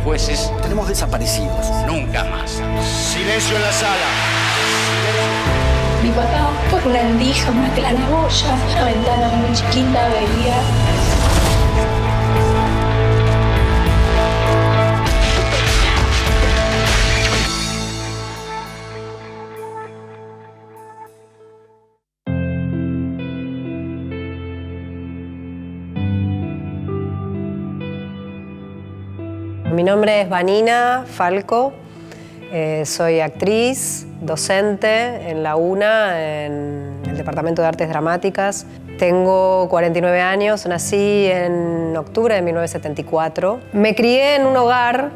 jueces. Tenemos desaparecidos. Nunca más. Silencio en la sala. Mi papá, por una rendija, una claraboya, una ventana muy chiquita, veía. Mi nombre es Vanina Falco, soy actriz, docente en la UNA, en el Departamento de Artes Dramáticas. Tengo 49 años, nací en octubre de 1974. Me crié en un hogar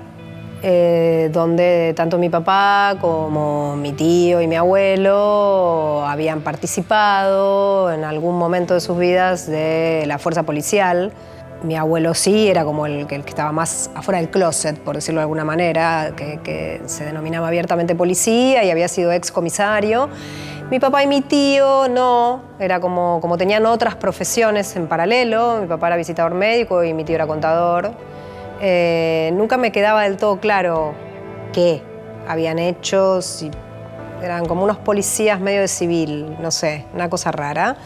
donde tanto mi papá como mi tío y mi abuelo habían participado en algún momento de sus vidas de la fuerza policial. Mi abuelo sí era como el que estaba más afuera del closet, por decirlo de alguna manera, que se denominaba abiertamente policía y había sido excomisario. Mi papá y mi tío no, era como tenían otras profesiones en paralelo. Mi papá era visitador médico y mi tío era contador. Nunca me quedaba del todo claro qué habían hecho, si eran como unos policías medio de civil, no sé, una cosa rara.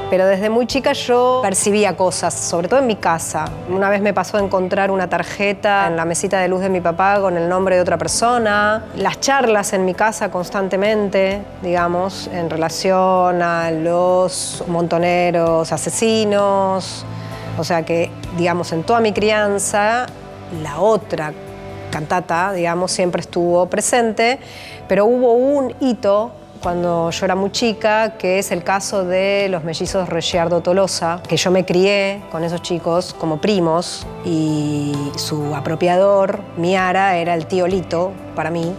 Pero desde muy chica yo percibía cosas, sobre todo en mi casa. Una vez me pasó a encontrar una tarjeta en la mesita de luz de mi papá con el nombre de otra persona. Las charlas en mi casa constantemente, digamos, en relación a los montoneros asesinos. O sea que, digamos, en toda mi crianza, la otra cantata, digamos, siempre estuvo presente, pero hubo un hito cuando yo era muy chica, que es el caso de los mellizos Reggiardo Tolosa, que yo me crié con esos chicos como primos y su apropiador, Miara, era el tío Lito para mí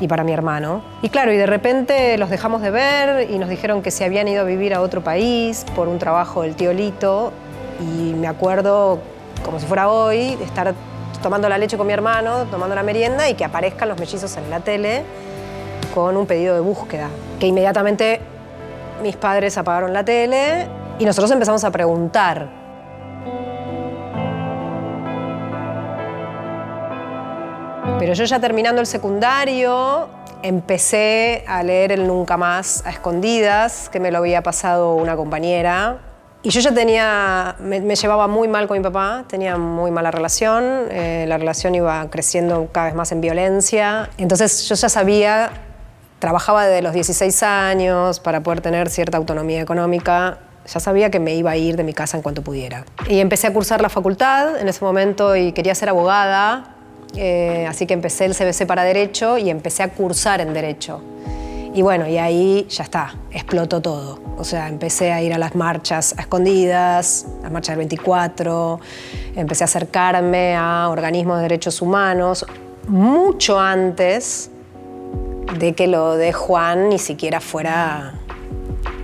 y para mi hermano. Y claro, y de repente los dejamos de ver y nos dijeron que se habían ido a vivir a otro país por un trabajo del tío Lito, y me acuerdo, como si fuera hoy, de estar tomando la leche con mi hermano, tomando la merienda y que aparezcan los mellizos en la tele con un pedido de búsqueda, que inmediatamente mis padres apagaron la tele y nosotros empezamos a preguntar. Pero yo ya terminando el secundario, empecé a leer el Nunca Más a escondidas, que me lo había pasado una compañera. Y yo ya me llevaba muy mal con mi papá, tenía muy mala relación, la relación iba creciendo cada vez más en violencia. Entonces yo ya sabía, trabajaba desde los 16 años para poder tener cierta autonomía económica. Ya sabía que me iba a ir de mi casa en cuanto pudiera. Y empecé a cursar la facultad en ese momento y quería ser abogada. Así que empecé el CBC para Derecho y empecé a cursar en Derecho. Y bueno, y ahí ya está, explotó todo. O sea, empecé a ir a las marchas a escondidas, las marchas del 24, empecé a acercarme a organismos de derechos humanos, mucho antes de que lo de Juan ni siquiera fuera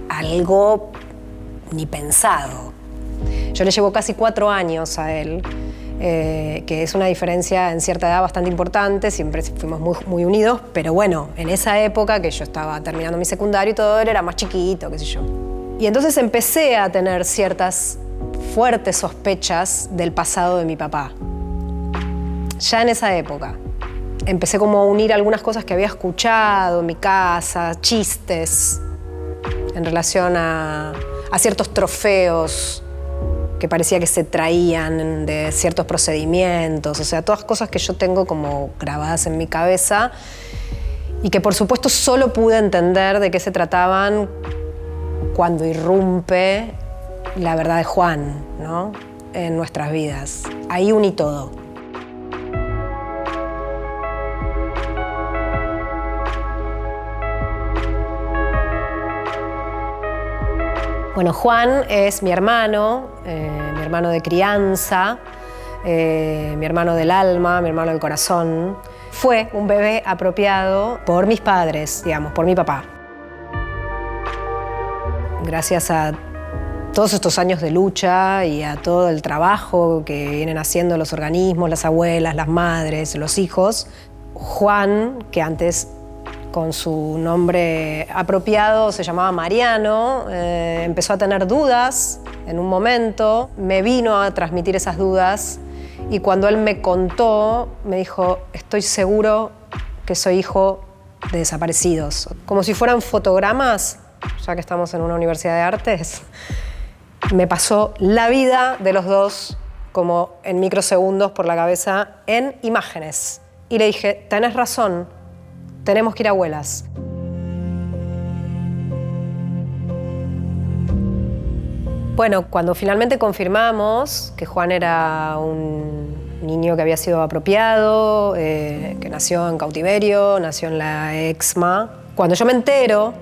algo ni pensado. Yo le llevo casi 4 años a él, que es una diferencia en cierta edad bastante importante, siempre fuimos muy unidos, pero bueno, en esa época que yo estaba terminando mi secundario y todo, él era más chiquito, qué sé yo. Y entonces empecé a tener ciertas fuertes sospechas del pasado de mi papá. Ya en esa época. Empecé como a unir algunas cosas que había escuchado en mi casa, chistes, en relación a ciertos trofeos que parecía que se traían de ciertos procedimientos, o sea, todas cosas que yo tengo como grabadas en mi cabeza y que por supuesto solo pude entender de qué se trataban cuando irrumpe la verdad de Juan, ¿no?, en nuestras vidas. Ahí uní todo. Bueno, Juan es mi hermano de crianza, mi hermano del alma, mi hermano del corazón. Fue un bebé apropiado por mis padres, digamos, por mi papá. Gracias a todos estos años de lucha y a todo el trabajo que vienen haciendo los organismos, las abuelas, las madres, los hijos, Juan, que antes con su nombre apropiado, se llamaba Mariano, empezó a tener dudas en un momento, me vino a transmitir esas dudas y cuando él me contó, me dijo, estoy seguro que soy hijo de desaparecidos. Como si fueran fotogramas, ya que estamos en una universidad de artes, me pasó la vida de los dos como en microsegundos por la cabeza en imágenes. Y le dije, tenés razón, tenemos que ir a Huellas. Bueno, cuando finalmente confirmamos que Juan era un niño que había sido apropiado, que nació en cautiverio, nació en la EXMA, cuando yo me entero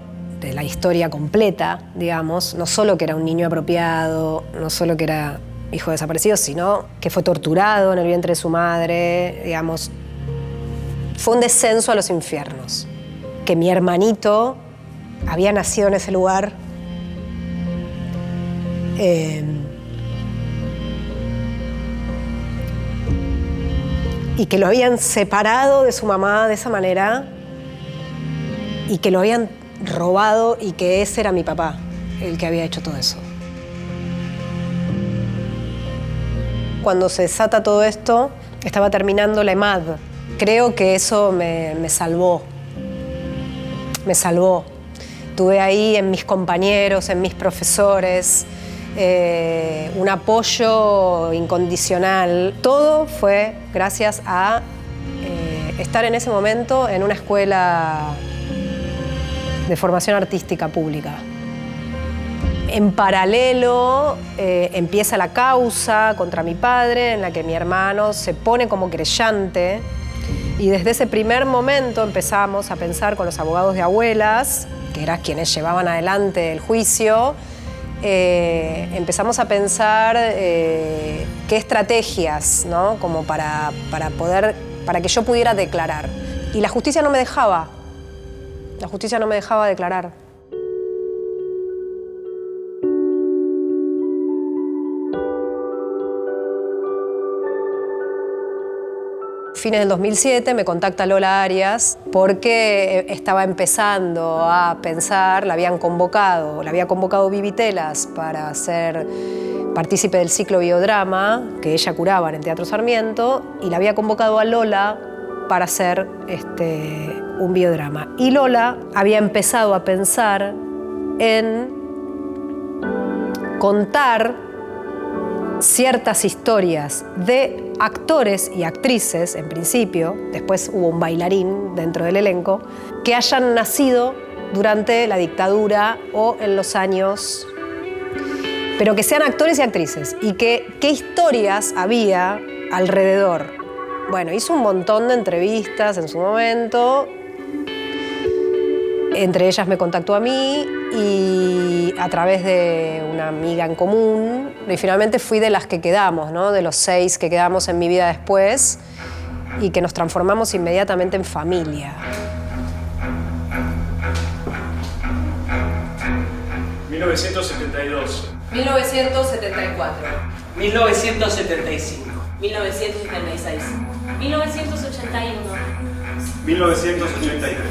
de la historia completa, digamos, no solo que era un niño apropiado, no solo que era hijo desaparecido, sino que fue torturado en el vientre de su madre, digamos, fue un descenso a los infiernos. Que mi hermanito había nacido en ese lugar. Y que lo habían separado de su mamá de esa manera y que lo habían robado y que ese era mi papá, el que había hecho todo eso. Cuando se desata todo esto, estaba terminando la EMAD. Creo que eso me salvó. Me salvó. Tuve ahí en mis compañeros, en mis profesores, un apoyo incondicional. Todo fue gracias a estar en ese momento en una escuela de formación artística pública. En paralelo empieza la causa contra mi padre, en la que mi hermano se pone como querellante. Y desde ese primer momento empezamos a pensar con los abogados de Abuelas, que eran quienes llevaban adelante el juicio, empezamos a pensar qué estrategias, ¿no? Como para que yo pudiera declarar. Y la justicia no me dejaba. La justicia no me dejaba declarar. Fines del 2007 me contacta Lola Arias porque estaba empezando a pensar, la había convocado Vivi Telas para ser partícipe del ciclo biodrama que ella curaba en el Teatro Sarmiento y la había convocado a Lola para hacer un biodrama. Y Lola había empezado a pensar en contar ciertas historias de actores y actrices, en principio, después hubo un bailarín dentro del elenco, que hayan nacido durante la dictadura o en los años, pero que sean actores y actrices, y qué historias había alrededor. Bueno, hizo un montón de entrevistas en su momento, entre ellas me contactó a mí y a través de una amiga en común, y finalmente fui de las que quedamos, ¿no? De los 6 que quedamos en Mi Vida Después y que nos transformamos inmediatamente en familia. 1972. 1974. 1975. 1976. 1981. 1983.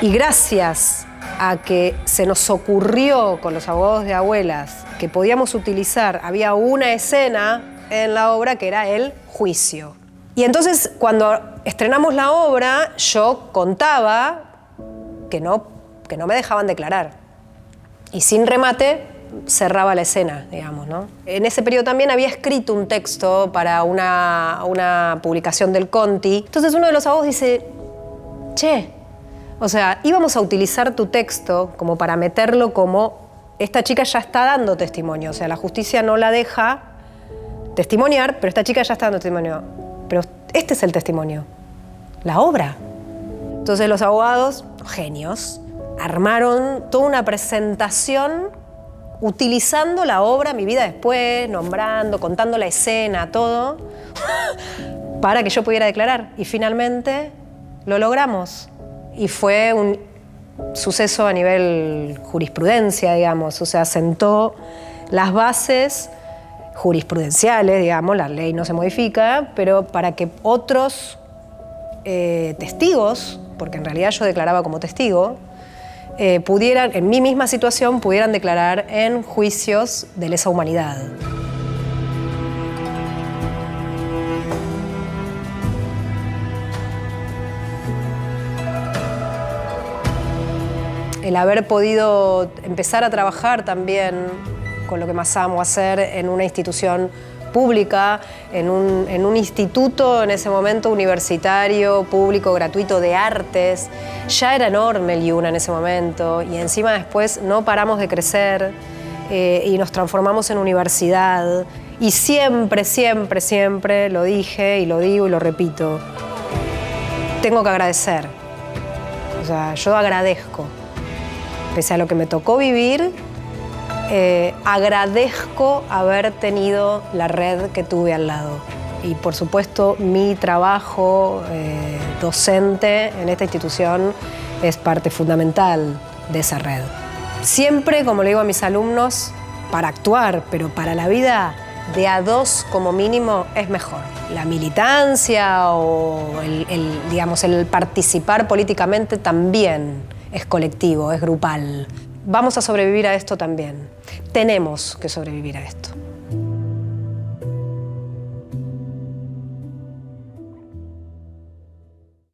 Y gracias a que se nos ocurrió con los abogados de Abuelas que podíamos utilizar, había una escena en la obra que era el juicio. Y entonces cuando estrenamos la obra yo contaba que no me dejaban declarar. Y sin remate cerraba la escena, digamos, ¿no? En ese periodo también había escrito un texto para una publicación del Conti. Entonces uno de los abogados dice, che, o sea, íbamos a utilizar tu texto como para meterlo como esta chica ya está dando testimonio. O sea, la justicia no la deja testimoniar, pero esta chica ya está dando testimonio. Pero este es el testimonio, la obra. Entonces los abogados, genios, armaron toda una presentación utilizando la obra Mi Vida Después, nombrando, contando la escena, todo. para que yo pudiera declarar. Y finalmente lo logramos. Y fue un suceso a nivel jurisprudencia, digamos. O sea, sentó las bases jurisprudenciales, digamos, la ley no se modifica, pero para que otros testigos, porque en realidad yo declaraba como testigo, pudieran, en mi misma situación, pudieran declarar en juicios de lesa humanidad. El haber podido empezar a trabajar también con lo que más amo hacer en una institución pública, en un instituto en ese momento universitario, público, gratuito de artes. Ya era enorme el IUNA en ese momento y encima después no paramos de crecer y nos transformamos en universidad. Y siempre, siempre, siempre lo dije y lo digo y lo repito. Tengo que agradecer. O sea, yo agradezco. Pese a lo que me tocó vivir, agradezco haber tenido la red que tuve al lado. Y por supuesto, mi trabajo docente en esta institución es parte fundamental de esa red. Siempre, como le digo a mis alumnos, para actuar, pero para la vida, de a dos como mínimo es mejor. La militancia o el participar políticamente también es colectivo, es grupal. Vamos a sobrevivir a esto también. Tenemos que sobrevivir a esto.